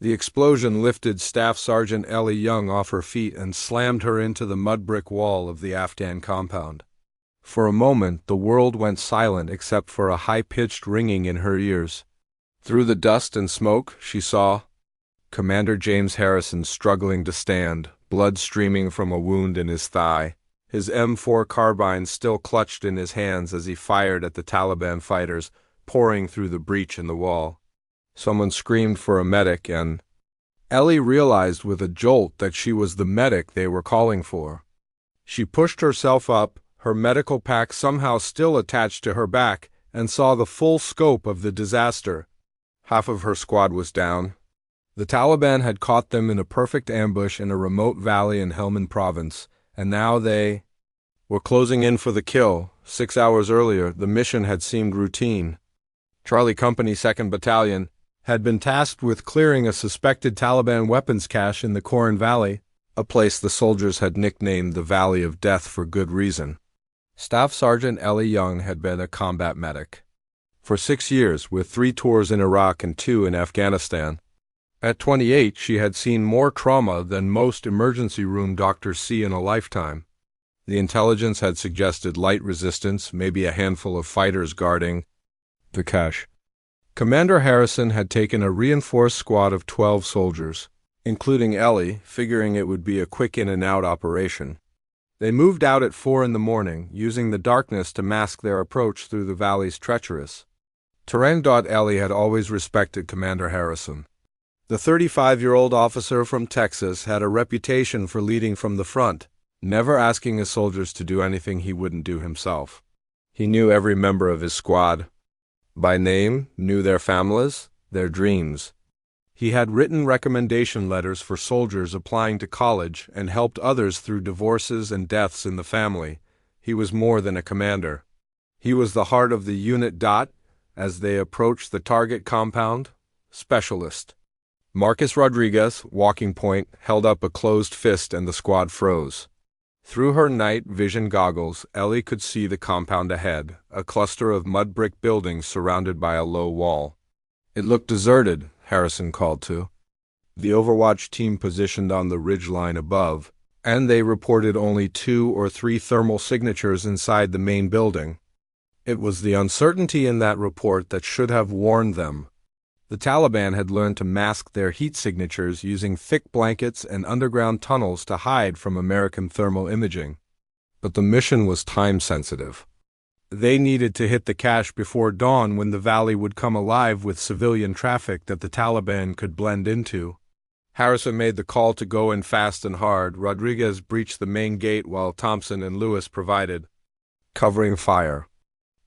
The explosion lifted Staff Sergeant Ellie Young off her feet and slammed her into the mud brick wall of the Afghan compound. For a moment, the world went silent except for a high-pitched ringing in her ears. Through the dust and smoke, she saw Commander James Harrison struggling to stand, blood streaming from a wound in his thigh. His M4 carbine still clutched in his hands as he fired at the Taliban fighters, pouring through the breach in the wall. Someone screamed for a medic, and Ellie realized with a jolt that she was the medic they were calling for. She pushed herself up, her medical pack somehow still attached to her back, and saw the full scope of the disaster. Half of her squad was down. The Taliban had caught them in a perfect ambush in a remote valley in Helmand province, and now they were closing in for the kill. 6 hours earlier, the mission had seemed routine. Charlie Company 2nd Battalion had been tasked with clearing a suspected Taliban weapons cache in the Koran Valley, a place the soldiers had nicknamed the Valley of Death for good reason. Staff Sergeant Ellie Young had been a combat medic for 6 years, with 3 tours in Iraq and 2 in Afghanistan. At 28, she had seen more trauma than most emergency room doctors see in a lifetime. The intelligence had suggested light resistance, maybe a handful of fighters guarding the cache. Commander Harrison had taken a reinforced squad of 12 soldiers, including Ellie, figuring it would be a quick in-and-out operation. They moved out at 4 in the morning, using the darkness to mask their approach through the valley's treacherous terrain. Ellie had always respected Commander Harrison. The 35-year-old officer from Texas had a reputation for leading from the front, never asking his soldiers to do anything he wouldn't do himself. He knew every member of his squad by name, knew their families, their dreams. He had written recommendation letters for soldiers applying to college and helped others through divorces and deaths in the family. He was more than a commander. He was the heart of the unit. As they approached the target compound, specialist Marcus Rodriguez, walking point, held up a closed fist and the squad froze. Through her night vision goggles, Ellie could see the compound ahead, a cluster of mud brick buildings surrounded by a low wall. It looked deserted, Harrison called to the Overwatch team positioned on the ridgeline above, and they reported only 2 or 3 thermal signatures inside the main building. It was the uncertainty in that report that should have warned them. The Taliban had learned to mask their heat signatures using thick blankets and underground tunnels to hide from American thermal imaging. But the mission was time-sensitive. They needed to hit the cache before dawn, when the valley would come alive with civilian traffic that the Taliban could blend into. Harrison made the call to go in fast and hard. Rodriguez breached the main gate while Thompson and Lewis provided covering fire.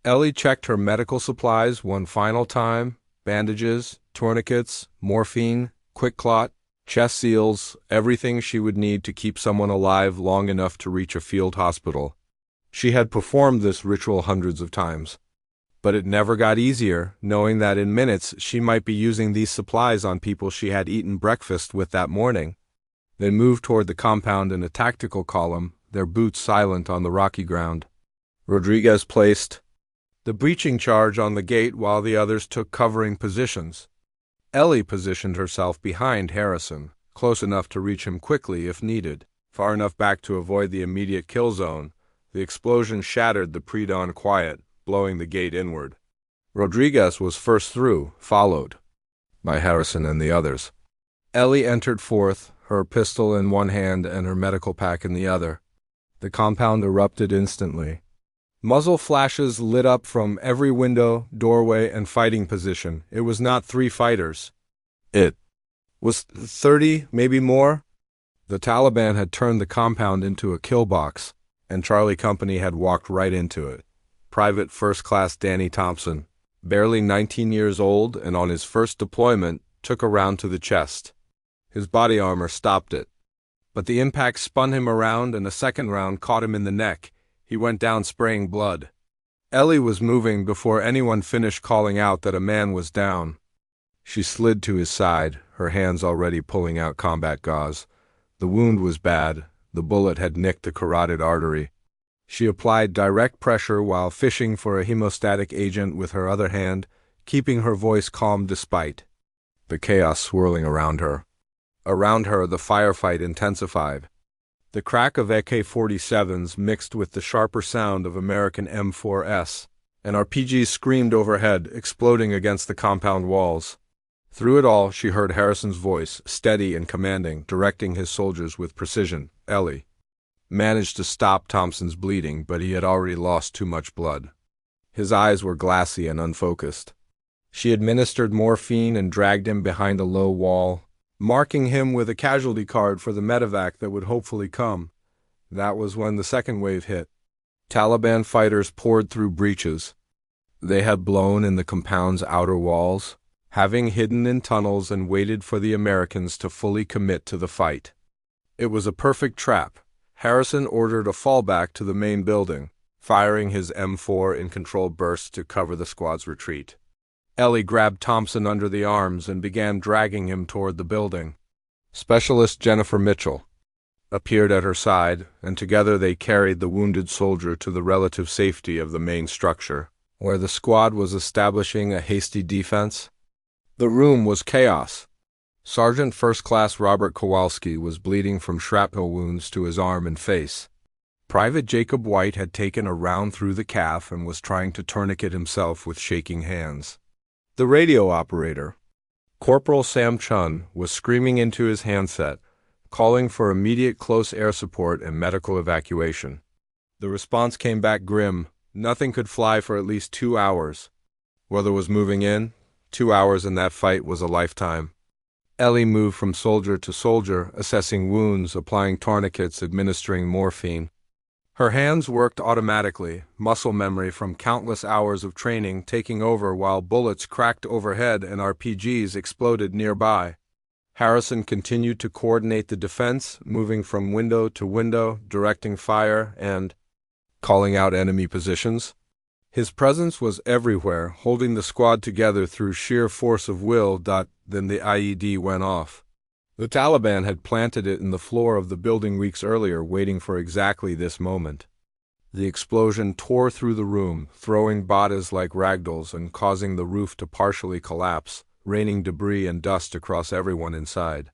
Ellie checked her medical supplies one final time. Bandages, tourniquets, morphine, quick clot, chest seals, everything she would need to keep someone alive long enough to reach a field hospital. She had performed this ritual hundreds of times. But it never got easier, knowing that in minutes she might be using these supplies on people she had eaten breakfast with that morning. They moved toward the compound in a tactical column, their boots silent on the rocky ground. Rodriguez placed the breaching charge on the gate while the others took covering positions. Ellie positioned herself behind Harrison, close enough to reach him quickly if needed, far enough back to avoid the immediate kill zone. The explosion shattered the pre-dawn quiet, blowing the gate inward. Rodriguez was first through, followed by Harrison and the others. Ellie entered fourth, her pistol in one hand and her medical pack in the other. The compound erupted instantly. Muzzle flashes lit up from every window, doorway, and fighting position. It was not 3 fighters. It was 30, maybe more. The Taliban had turned the compound into a kill box, and Charlie Company had walked right into it. Private First Class Danny Thompson, barely 19 years old and on his first deployment, took a round to the chest. His body armor stopped it, but the impact spun him around and a second round caught him in the neck. He went down spraying blood. Ellie was moving before anyone finished calling out that a man was down. She slid to his side, her hands already pulling out combat gauze. The wound was bad. The bullet had nicked a carotid artery. She applied direct pressure while fishing for a hemostatic agent with her other hand, keeping her voice calm despite the chaos swirling around her. Around her, the firefight intensified. The crack of AK-47s mixed with the sharper sound of American M4s, and RPGs screamed overhead, exploding against the compound walls. Through it all, she heard Harrison's voice, steady and commanding, directing his soldiers with precision. Ellie managed to stop Thompson's bleeding, but he had already lost too much blood. His eyes were glassy and unfocused. She administered morphine and dragged him behind a low wall, marking him with a casualty card for the medevac that would hopefully come. That was when the second wave hit. Taliban fighters poured through breaches. They had blown in the compound's outer walls, having hidden in tunnels and waited for the Americans to fully commit to the fight. It was a perfect trap. Harrison ordered a fallback to the main building, firing his M4 in controlled bursts to cover the squad's retreat. Ellie grabbed Thompson under the arms and began dragging him toward the building. Specialist Jennifer Mitchell appeared at her side, and together they carried the wounded soldier to the relative safety of the main structure, where the squad was establishing a hasty defense. The room was chaos. Sergeant First Class Robert Kowalski was bleeding from shrapnel wounds to his arm and face. Private Jacob White had taken a round through the calf and was trying to tourniquet himself with shaking hands. The radio operator, Corporal Sam Chun, was screaming into his handset, calling for immediate close air support and medical evacuation. The response came back grim. Nothing could fly for at least 2 hours. Weather was moving in. 2 hours in that fight was a lifetime. Ellie moved from soldier to soldier, assessing wounds, applying tourniquets, administering morphine. Her hands worked automatically, muscle memory from countless hours of training taking over while bullets cracked overhead and RPGs exploded nearby. Harrison continued to coordinate the defense, moving from window to window, directing fire and calling out enemy positions. His presence was everywhere, holding the squad together through sheer force of will. Then the IED went off. The Taliban had planted it in the floor of the building weeks earlier, waiting for exactly this moment. The explosion tore through the room, throwing bodies like ragdolls and causing the roof to partially collapse, raining debris and dust across everyone inside.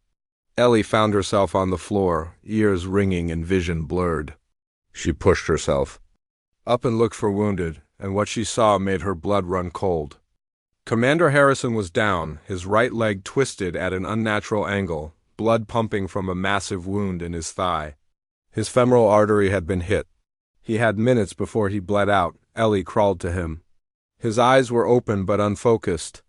Ellie found herself on the floor, ears ringing and vision blurred. She pushed herself up and looked for wounded, and what she saw made her blood run cold. Commander Harrison was down, his right leg twisted at an unnatural angle, blood pumping from a massive wound in his thigh. His femoral artery had been hit. He had minutes before he bled out. Ellie crawled to him. His eyes were open but unfocused,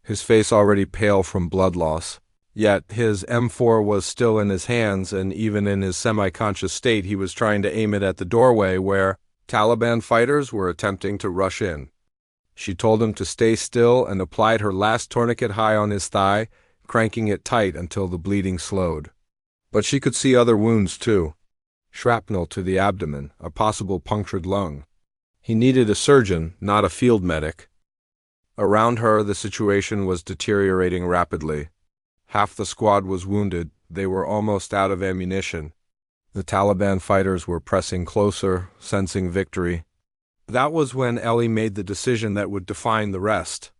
his face already pale from blood loss. Yet his M4 was still in his hands, and even in his semi-conscious state he was trying to aim it at the doorway where Taliban fighters were attempting to rush in. She told him to stay still and applied her last tourniquet high on his thigh, cranking it tight until the bleeding slowed. But she could see other wounds too. Shrapnel to the abdomen, a possible punctured lung. He needed a surgeon, not a field medic. Around her, the situation was deteriorating rapidly. Half the squad was wounded. They were almost out of ammunition. The Taliban fighters were pressing closer, sensing victory. That was when Ellie made the decision that would define the rest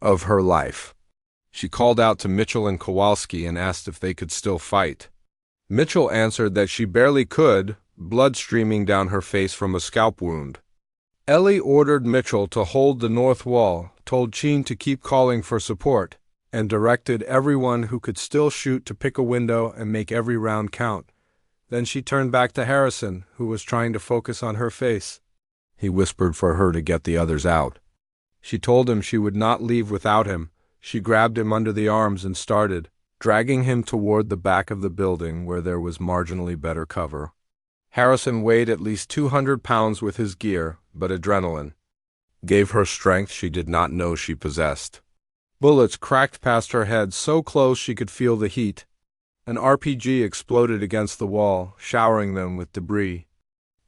of her life. She called out to Mitchell and Kowalski and asked if they could still fight. Mitchell answered that she barely could, blood streaming down her face from a scalp wound. Ellie ordered Mitchell to hold the north wall, told Cheen to keep calling for support, and directed everyone who could still shoot to pick a window and make every round count. Then she turned back to Harrison, who was trying to focus on her face. He whispered for her to get the others out. She told him she would not leave without him. She grabbed him under the arms and started, dragging him toward the back of the building where there was marginally better cover. Harrison weighed at least 200 pounds with his gear, but adrenaline gave her strength she did not know she possessed. Bullets cracked past her head so close she could feel the heat. An RPG exploded against the wall, showering them with debris.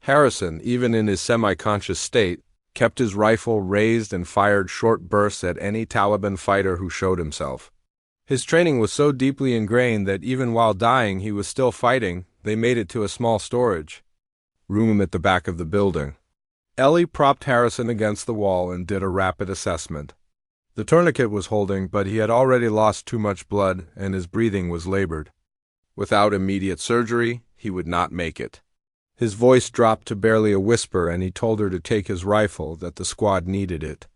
Harrison, even in his semi-conscious state, kept his rifle raised and fired short bursts at any Taliban fighter who showed himself. His training was so deeply ingrained that even while dying he was still fighting. They made it to a small storage room at the back of the building. Ellie propped Harrison against the wall and did a rapid assessment. The tourniquet was holding, but he had already lost too much blood and his breathing was labored. Without immediate surgery, he would not make it. His voice dropped to barely a whisper and he told her to take his rifle, that the squad needed it.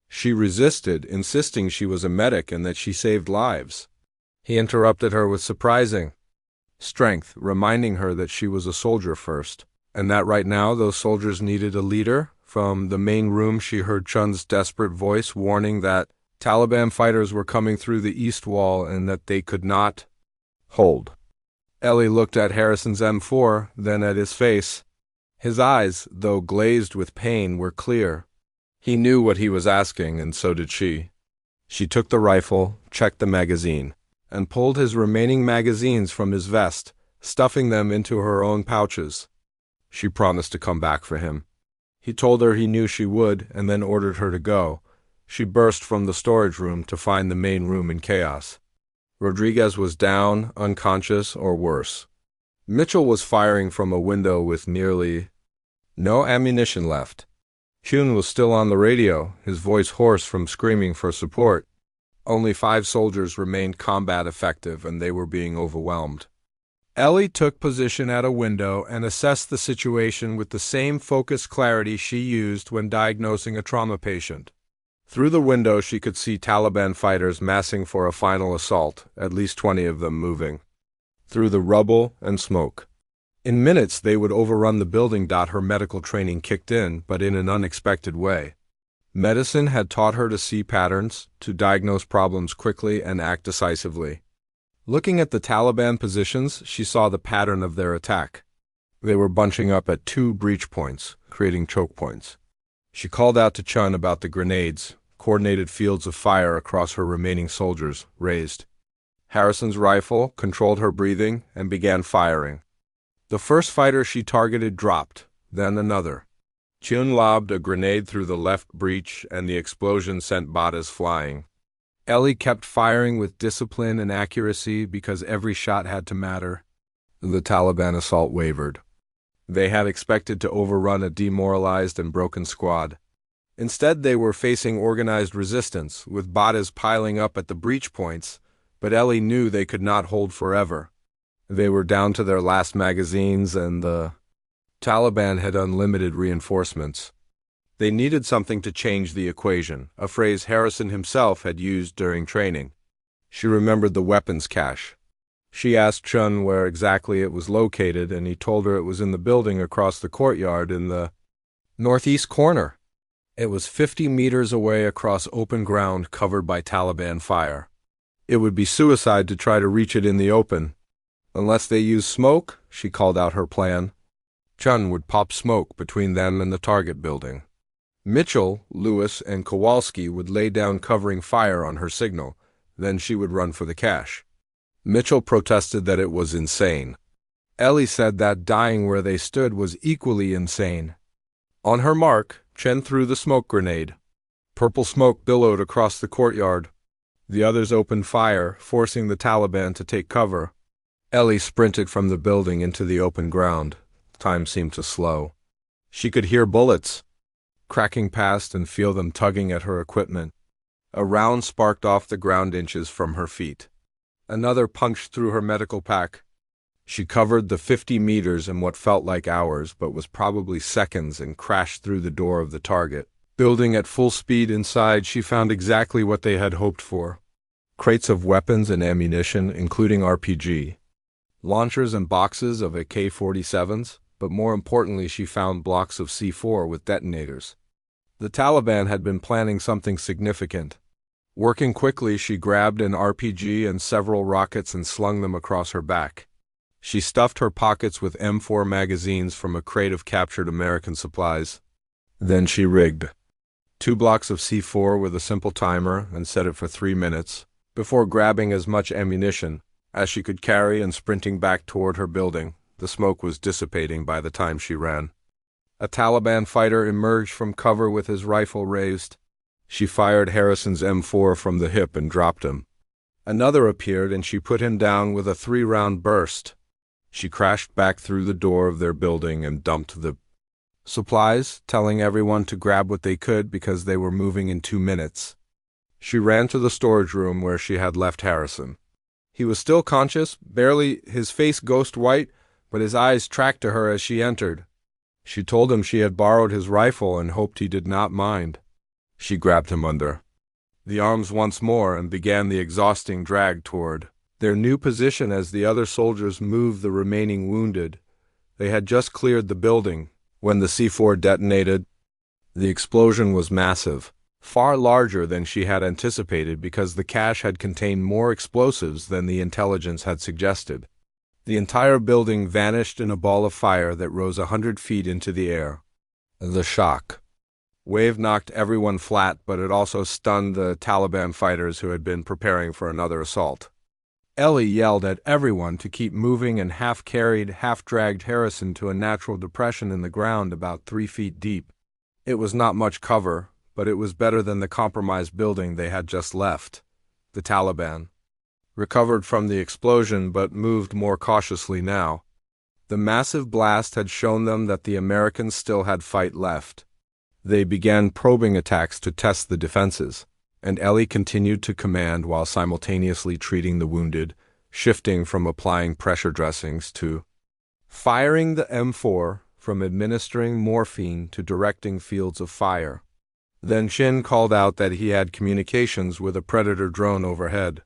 She resisted, insisting she was a medic and that she saved lives. He interrupted her with surprising strength, reminding her that she was a soldier first, and that right now those soldiers needed a leader. From the main room she heard Chun's desperate voice warning that Taliban fighters were coming through the east wall and that they could not hold. Ellie looked at Harrison's M4, then at his face. His eyes, though glazed with pain, were clear. He knew what he was asking, and so did she. She took the rifle, checked the magazine, and pulled his remaining magazines from his vest, stuffing them into her own pouches. She promised to come back for him. He told her he knew she would, and then ordered her to go. She burst from the storage room to find the main room in chaos. Rodriguez was down, unconscious, or worse. Mitchell was firing from a window with nearly no ammunition left. Chun was still on the radio, his voice hoarse from screaming for support. Only 5 soldiers remained combat effective, and they were being overwhelmed. Ellie took position at a window and assessed the situation with the same focused clarity she used when diagnosing a trauma patient. Through the window she could see Taliban fighters massing for a final assault, at least 20 of them moving through the rubble and smoke. In minutes they would overrun the building. Her medical training kicked in, but in an unexpected way. Medicine had taught her to see patterns, to diagnose problems quickly and act decisively. Looking at the Taliban positions, she saw the pattern of their attack. They were bunching up at 2 breach points, creating choke points. She called out to Chun about the grenades, coordinated fields of fire across her remaining soldiers, raised. Harrison's rifle controlled her breathing and began firing. The first fighter she targeted dropped, then another. Chun lobbed a grenade through the left breach and the explosion sent bodies flying. Ellie kept firing with discipline and accuracy because every shot had to matter. The Taliban assault wavered. They had expected to overrun a demoralized and broken squad. Instead, they were facing organized resistance, with bodies piling up at the breach points, but Ellie knew they could not hold forever. They were down to their last magazines, and the Taliban had unlimited reinforcements. They needed something to change the equation, a phrase Harrison himself had used during training. She remembered the weapons cache. She asked Chun where exactly it was located, and he told her it was in the building across the courtyard in the northeast corner. It was 50 meters away across open ground covered by Taliban fire. It would be suicide to try to reach it in the open. Unless they used smoke, she called out her plan. Chun would pop smoke between them and the target building. Mitchell, Lewis, and Kowalski would lay down covering fire on her signal. Then she would run for the cache. Mitchell protested that it was insane. Ellie said that dying where they stood was equally insane. On her mark, Chen threw the smoke grenade. Purple smoke billowed across the courtyard. The others opened fire, forcing the Taliban to take cover. Ellie sprinted from the building into the open ground. Time seemed to slow. She could hear bullets cracking past and feel them tugging at her equipment. A round sparked off the ground inches from her feet. Another punched through her medical pack. She covered the 50 meters in what felt like hours, but was probably seconds, and crashed through the door of the target. Building at full speed inside, she found exactly what they had hoped for. Crates of weapons and ammunition, including RPG. Launchers and boxes of AK-47s, but more importantly she found blocks of C4 with detonators. The Taliban had been planning something significant. Working quickly, she grabbed an RPG and several rockets and slung them across her back. She stuffed her pockets with M4 magazines from a crate of captured American supplies. Then she rigged 2 blocks of C4 with a simple timer and set it for 3 minutes, before grabbing as much ammunition as she could carry and sprinting back toward her building. The smoke was dissipating by the time she ran. A Taliban fighter emerged from cover with his rifle raised. She fired Harrison's M4 from the hip and dropped him. Another appeared and she put him down with a 3-round burst. She crashed back through the door of their building and dumped the supplies, telling everyone to grab what they could because they were moving in 2 minutes. She ran to the storage room where she had left Harrison. He was still conscious, barely, his face ghost white, but his eyes tracked to her as she entered. She told him she had borrowed his rifle and hoped he did not mind. She grabbed him under the arms once more and began the exhausting drag toward their new position as the other soldiers moved the remaining wounded. They had just cleared the building when the C4 detonated. The explosion was massive, far larger than she had anticipated because the cache had contained more explosives than the intelligence had suggested. The entire building vanished in a ball of fire that rose 100 feet into the air. The shock wave knocked everyone flat, but it also stunned the Taliban fighters who had been preparing for another assault. Ellie yelled at everyone to keep moving and half-carried, half-dragged Harrison to a natural depression in the ground about 3 feet deep. It was not much cover, but it was better than the compromised building they had just left. The Taliban recovered from the explosion but moved more cautiously now. The massive blast had shown them that the Americans still had fight left. They began probing attacks to test the defenses, and Ellie continued to command while simultaneously treating the wounded, shifting from applying pressure dressings to firing the M4, from administering morphine to directing fields of fire. Then Shin called out that he had communications with a Predator drone overhead.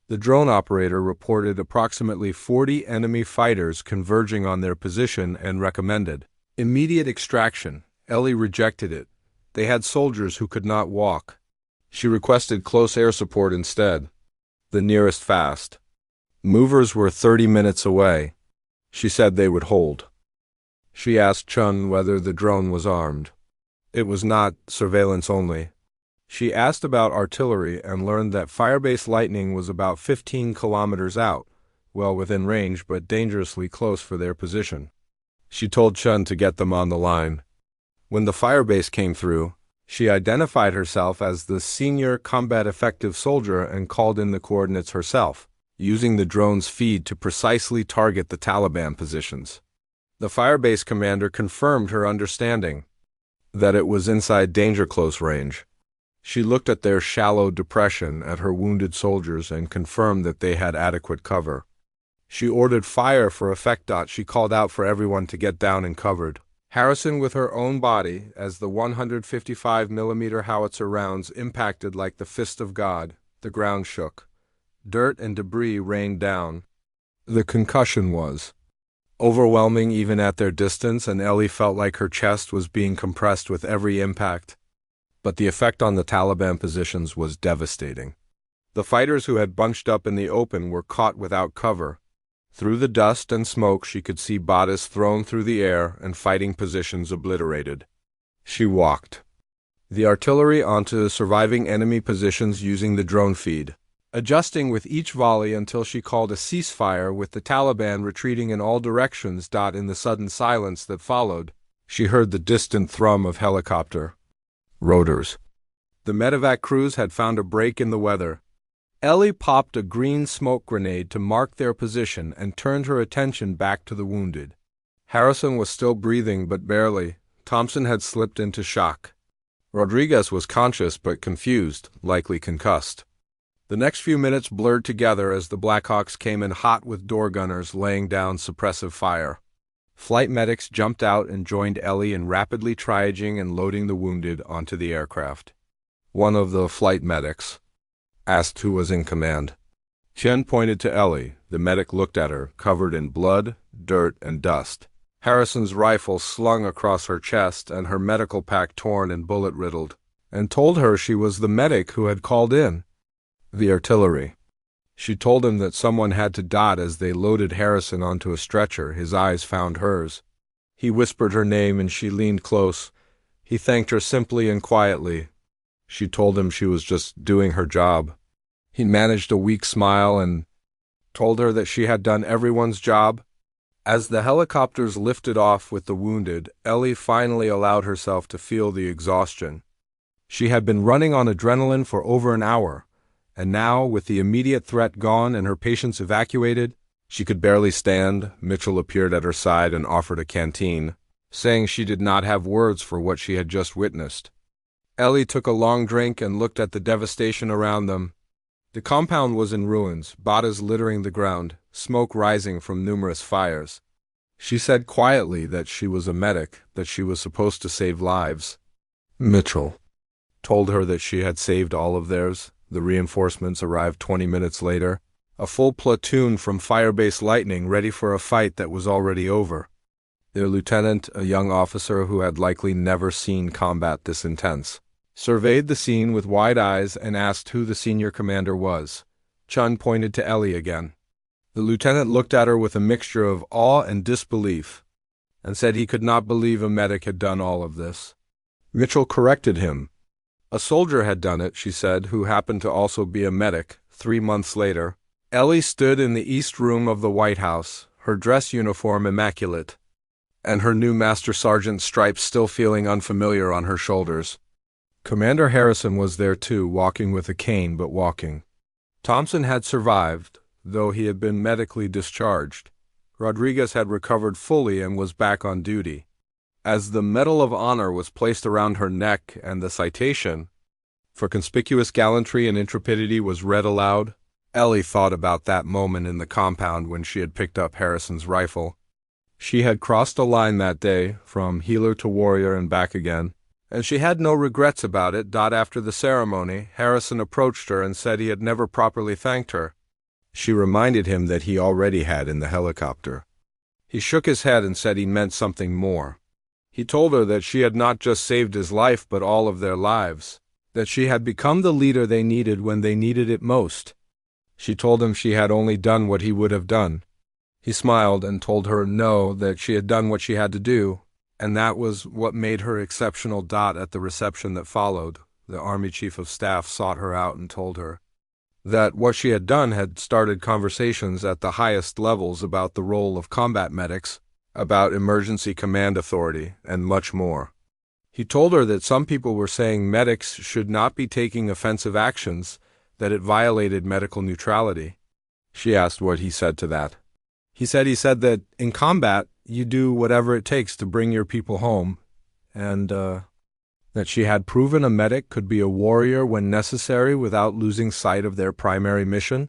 The drone operator reported approximately 40 enemy fighters converging on their position and recommended immediate extraction. Ellie rejected it. They had soldiers who could not walk. She requested close air support instead, the nearest fast. Movers were 30 minutes away. She said they would hold. She asked Chun whether the drone was armed. It was not, surveillance only. She asked about artillery and learned that fire-based lightning was about 15 kilometers out, well within range but dangerously close for their position. She told Chun to get them on the line. When the firebase came through, she identified herself as the senior combat effective soldier and called in the coordinates herself, using the drone's feed to precisely target the Taliban positions. The firebase commander confirmed her understanding that it was inside danger close range. She looked at their shallow depression at her wounded soldiers and confirmed that they had adequate cover. She ordered fire for effect. She called out for everyone to get down and covered Harrison with her own body as the 155mm howitzer rounds impacted like the fist of God. The ground shook. Dirt and debris rained down. The concussion was overwhelming even at their distance, and Ellie felt like her chest was being compressed with every impact. But the effect on the Taliban positions was devastating. The fighters who had bunched up in the open were caught without cover. Through the dust and smoke she could see bodies thrown through the air and fighting positions obliterated. She walked the artillery onto surviving enemy positions using the drone feed, adjusting with each volley until she called a ceasefire, with the Taliban retreating in all directions. In the sudden silence that followed, she heard the distant thrum of helicopter rotors. The medevac crews had found a break in the weather. Ellie popped a green smoke grenade to mark their position and turned her attention back to the wounded. Harrison was still breathing, but barely. Thompson had slipped into shock. Rodriguez was conscious but confused, likely concussed. The next few minutes blurred together as the Blackhawks came in hot with door gunners laying down suppressive fire. Flight medics jumped out and joined Ellie in rapidly triaging and loading the wounded onto the aircraft. One of the flight medics asked who was in command. Chen pointed to Ellie. The medic looked at her, covered in blood, dirt, and dust. Harrison's rifle slung across her chest and her medical pack torn and bullet-riddled, and told her she was the medic who had called in the artillery. She told him that someone had to dot as they loaded Harrison onto a stretcher. His eyes found hers. He whispered her name and she leaned close. He thanked her simply and quietly. She told him she was just doing her job. He managed a weak smile and told her that she had done everyone's job. As the helicopters lifted off with the wounded, Ellie finally allowed herself to feel the exhaustion. She had been running on adrenaline for over an hour, and now, with the immediate threat gone and her patients evacuated, she could barely stand. Mitchell appeared at her side and offered a canteen, saying she did not have words for what she had just witnessed. Ellie took a long drink and looked at the devastation around them. The compound was in ruins, bodies littering the ground, smoke rising from numerous fires. She said quietly that she was a medic, that she was supposed to save lives. Mitchell told her that she had saved all of theirs. The reinforcements arrived 20 minutes later, a full platoon from Firebase Lightning ready for a fight that was already over. Their lieutenant, a young officer who had likely never seen combat this intense, surveyed the scene with wide eyes and asked who the senior commander was. Chun pointed to Ellie again. The lieutenant looked at her with a mixture of awe and disbelief, and said he could not believe a medic had done all of this. Mitchell corrected him. A soldier had done it, she said, who happened to also be a medic. 3 months later, Ellie stood in the East Room of the White House, her dress uniform immaculate, and her new Master Sergeant stripes still feeling unfamiliar on her shoulders. Commander Harrison was there too, walking with a cane but walking. Thompson had survived, though he had been medically discharged. Rodriguez had recovered fully and was back on duty. As the Medal of Honor was placed around her neck and the citation for conspicuous gallantry and intrepidity was read aloud, Ellie thought about that moment in the compound when she had picked up Harrison's rifle. She had crossed a line that day, from healer to warrior and back again, and she had no regrets about it. After the ceremony, Harrison approached her and said he had never properly thanked her. She reminded him that he already had in the helicopter. He shook his head and said he meant something more. He told her that she had not just saved his life but all of their lives, that she had become the leader they needed when they needed it most. She told him she had only done what he would have done. He smiled and told her no, that she had done what she had to do, and that was what made her exceptional. At the reception that followed, the Army Chief of Staff sought her out and told her that what she had done had started conversations at the highest levels about the role of combat medics, about emergency command authority, and much more. He told her that some people were saying medics should not be taking offensive actions, that it violated medical neutrality. She asked what he said to that. He said that in combat, you do whatever it takes to bring your people home, and that she had proven a medic could be a warrior when necessary without losing sight of their primary mission.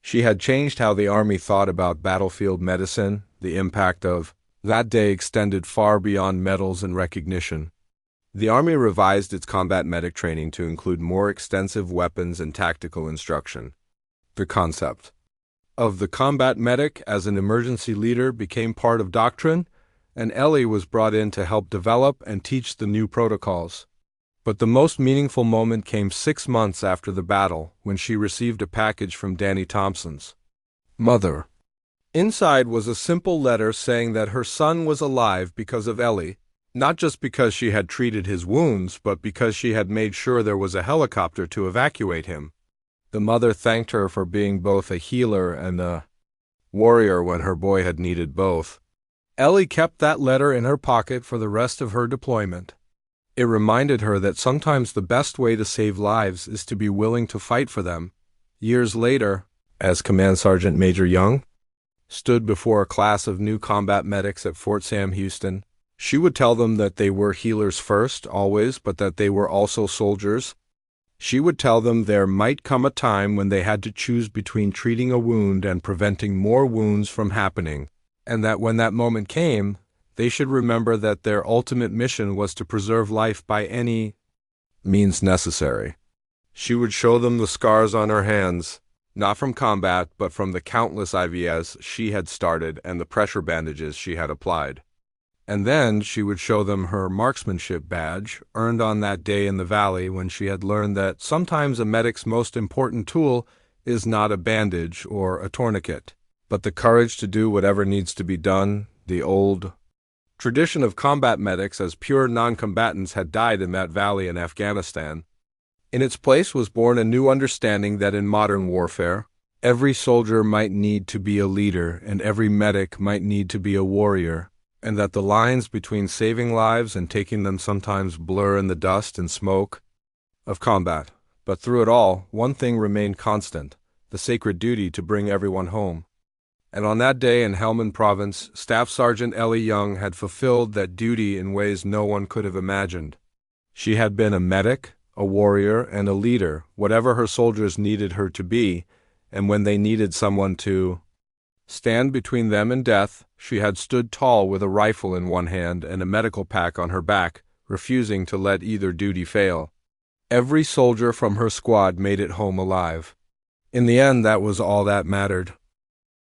She had changed how the Army thought about battlefield medicine. The impact of that day extended far beyond medals and recognition. The Army revised its combat medic training to include more extensive weapons and tactical instruction. The concept of the combat medic as an emergency leader became part of doctrine, and Ellie was brought in to help develop and teach the new protocols. But the most meaningful moment came 6 months after the battle, when she received a package from Danny Thompson's mother. Inside was a simple letter saying that her son was alive because of Ellie, not just because she had treated his wounds, but because she had made sure there was a helicopter to evacuate him. The mother thanked her for being both a healer and a warrior when her boy had needed both. Ellie kept that letter in her pocket for the rest of her deployment. It reminded her that sometimes the best way to save lives is to be willing to fight for them. Years later, as Command Sergeant Major Young stood before a class of new combat medics at Fort Sam Houston, she would tell them that they were healers first, always, but that they were also soldiers. She would tell them there might come a time when they had to choose between treating a wound and preventing more wounds from happening, and that when that moment came, they should remember that their ultimate mission was to preserve life by any means necessary. She would show them the scars on her hands, not from combat, but from the countless IVs she had started and the pressure bandages she had applied. And then she would show them her marksmanship badge, earned on that day in the valley when she had learned that sometimes a medic's most important tool is not a bandage or a tourniquet, but the courage to do whatever needs to be done. The old tradition of combat medics as pure non-combatants had died in that valley in Afghanistan. In its place was born a new understanding that in modern warfare, every soldier might need to be a leader and every medic might need to be a warrior, and that the lines between saving lives and taking them sometimes blur in the dust and smoke of combat. But through it all, one thing remained constant: the sacred duty to bring everyone home. And on that day in Helmand Province, Staff Sergeant Ellie Young had fulfilled that duty in ways no one could have imagined. She had been a medic, a warrior, and a leader, whatever her soldiers needed her to be, and when they needed someone to stand between them and death, she had stood tall with a rifle in one hand and a medical pack on her back, refusing to let either duty fail. Every soldier from her squad made it home alive. In the end, that was all that mattered.